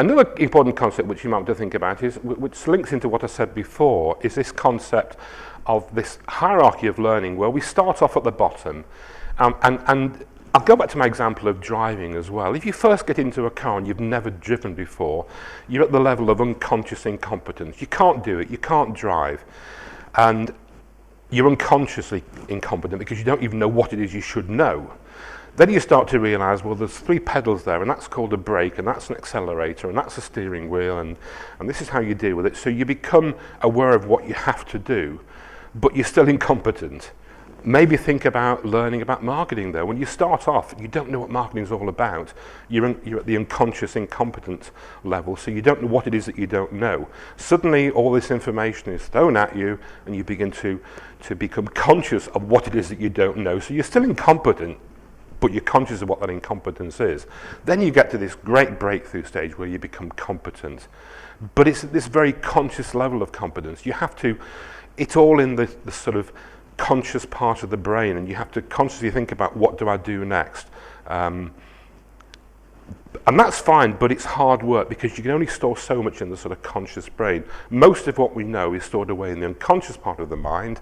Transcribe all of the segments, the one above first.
Another important concept which you might want to think about is, which links into what I said before, is this concept of this hierarchy of learning where we start off at the bottom, and I'll go back to my example of driving as well. If you first get into a car and you've never driven before, you're at the level of unconscious incompetence. You can't do it, you can't drive, and you're unconsciously incompetent because you don't even know what it is you should know. Then you start to realise, well, there's 3 pedals there, and that's called a brake, and that's an accelerator, and that's a steering wheel, and this is how you deal with it. So you become aware of what you have to do, but you're still incompetent. Maybe think about learning about marketing there. When you start off, you don't know what marketing is all about. You're at the unconscious incompetent level, so you don't know what it is that you don't know. Suddenly, all this information is thrown at you, and you begin to become conscious of what it is that you don't know. So you're still incompetent, but you're conscious of what that incompetence is. Then you get to this great breakthrough stage where you become competent. But it's at this very conscious level of competence. You have to, it's all in the sort of conscious part of the brain, and you have to consciously think about, what do I do next? And that's fine, but it's hard work because you can only store so much in the sort of conscious brain. Most of what we know is stored away in the unconscious part of the mind.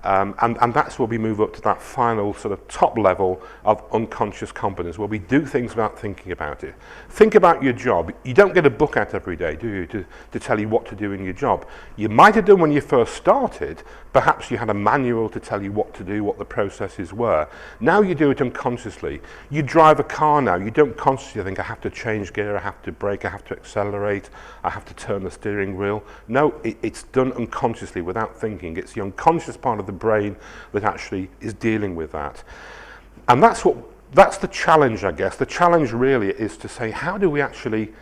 And that's where we move up to that final sort of top level of unconscious competence, where we do things without thinking about it. Think about your job. You don't get a book out every day, do you, to tell you what to do in your job. You might have done when you first started. Perhaps you had a manual to tell you what to do, what the processes were. Now you do it unconsciously. You drive a car now. You don't consciously think, I have to change gear, I have to brake, I have to accelerate, I have to turn the steering wheel. No, it's done unconsciously without thinking. It's the unconscious part of the brain that actually is dealing with that. And that's the challenge, I guess. The challenge really is to say, how do we actually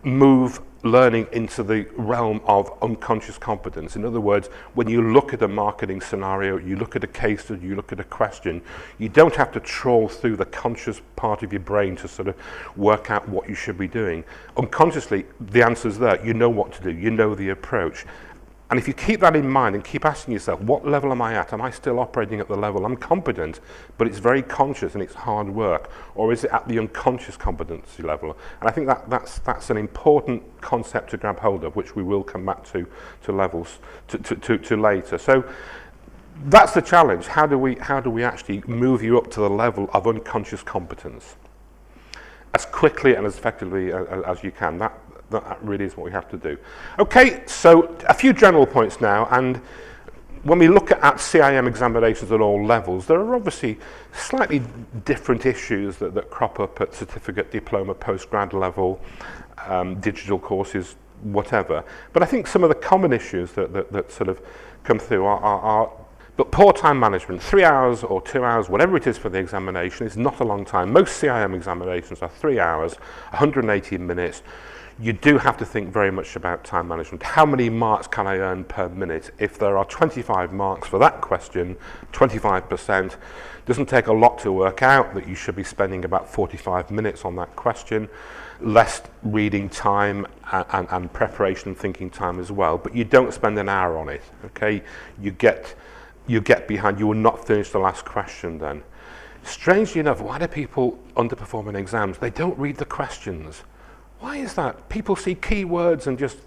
move learning into the realm of unconscious competence? In other words, when you look at a marketing scenario, you look at a case study, you look at a question, you don't have to trawl through the conscious part of your brain to sort of work out what you should be doing. Unconsciously, the answer's there. You know what to do. You know the approach. And if you keep that in mind and keep asking yourself, what level am I at? Am I still operating at the level I'm competent, but it's very conscious and it's hard work? Or is it at the unconscious competency level? And I think that's an important concept to grab hold of, which we will come back to levels to later. So that's the challenge. How do we actually move you up to the level of unconscious competence as quickly and as effectively as you can? That really is what we have to do. Okay, so a few general points now, and when we look at CIM examinations at all levels, there are obviously slightly different issues that crop up at certificate, diploma, postgrad level, digital courses, whatever. But I think some of the common issues that sort of come through are but poor time management. 3 hours or 2 hours, whatever it is for the examination, is not a long time. Most CIM examinations are 3 hours, 180 minutes. You do have to think very much about time management. How many marks can I earn per minute? If there are 25 marks for that question, 25%, doesn't take a lot to work out that you should be spending about 45 minutes on that question, less reading time and preparation and thinking time as well. But you don't spend an hour on it, okay? You get behind, you will not finish the last question then. Strangely enough, why do people underperform in exams? They don't read the questions. Why is that? People see keywords and just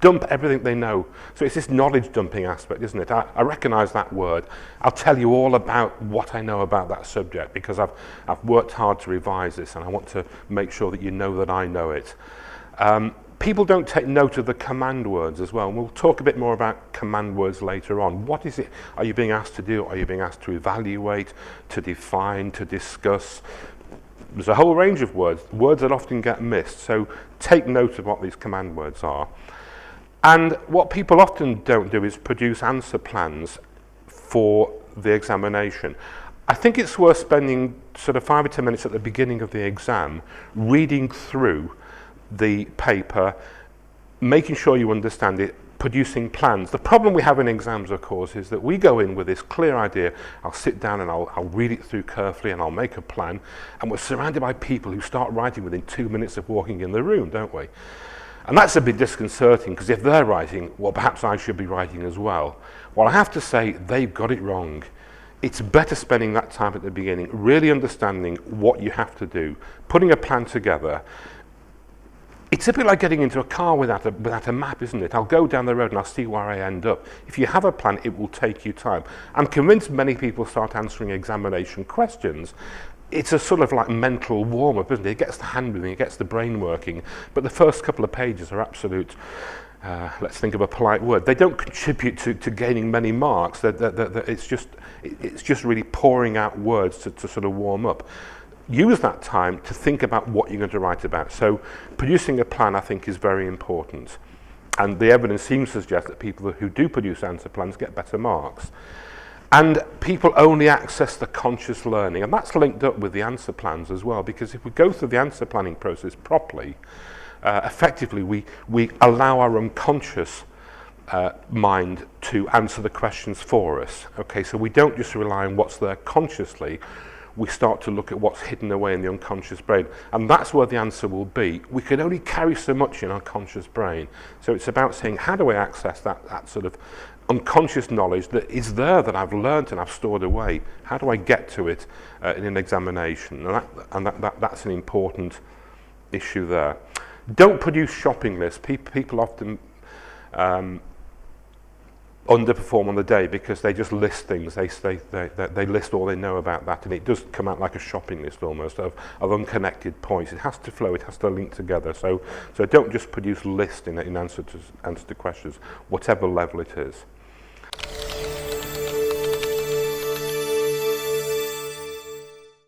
dump everything they know. So it's this knowledge dumping aspect, isn't it? I recognise that word. I'll tell you all about what I know about that subject because I've worked hard to revise this and I want to make sure that you know that I know it. People don't take note of the command words as well. And we'll talk a bit more about command words later on. What is it? Are you being asked to do? Are you being asked to evaluate, to define, to discuss? There's a whole range of words that often get missed, so take note of what these command words are. And what people often don't do is produce answer plans for the examination. I think it's worth spending sort of 5 or 10 minutes at the beginning of the exam reading through the paper, making sure you understand it, producing plans. The problem we have in exams, of course, is that we go in with this clear idea. I'll sit down and I'll read it through carefully and I'll make a plan. And we're surrounded by people who start writing within 2 minutes of walking in the room, don't we? And that's a bit disconcerting because if they're writing, well, perhaps I should be writing as well. Well, I have to say, they've got it wrong. It's better spending that time at the beginning, really understanding what you have to do, putting a plan together, It's a bit like getting into a car without a map, isn't it? I'll go down the road and I'll see where I end up. If you have a plan, it will take you time. I'm convinced many people start answering examination questions. It's a sort of like mental warm-up, isn't it? It gets the hand moving, it gets the brain working, but the first couple of pages are absolute, let's think of a polite word, they don't contribute to gaining many marks. It's just really pouring out words to sort of warm up. Use that time to think about what you're going to write about. So producing a plan, I think, is very important. And the evidence seems to suggest that people who do produce answer plans get better marks. And people only access the conscious learning. And that's linked up with the answer plans as well, because if we go through the answer planning process properly, effectively we allow our unconscious mind to answer the questions for us. Okay, so we don't just rely on what's there consciously, we start to look at what's hidden away in the unconscious brain, and that's where the answer will be. We can only carry so much in our conscious brain, so it's about saying, how do I access that sort of unconscious knowledge that is there, that I've learnt and I've stored away? How do I get to it in an examination? And that's an important issue there. Don't produce shopping lists. People often underperform on the day because they just list things. They list all they know about that, and it does come out like a shopping list almost of unconnected points. It has to flow, it has to link together. So don't just produce lists in answer to questions, whatever level it is.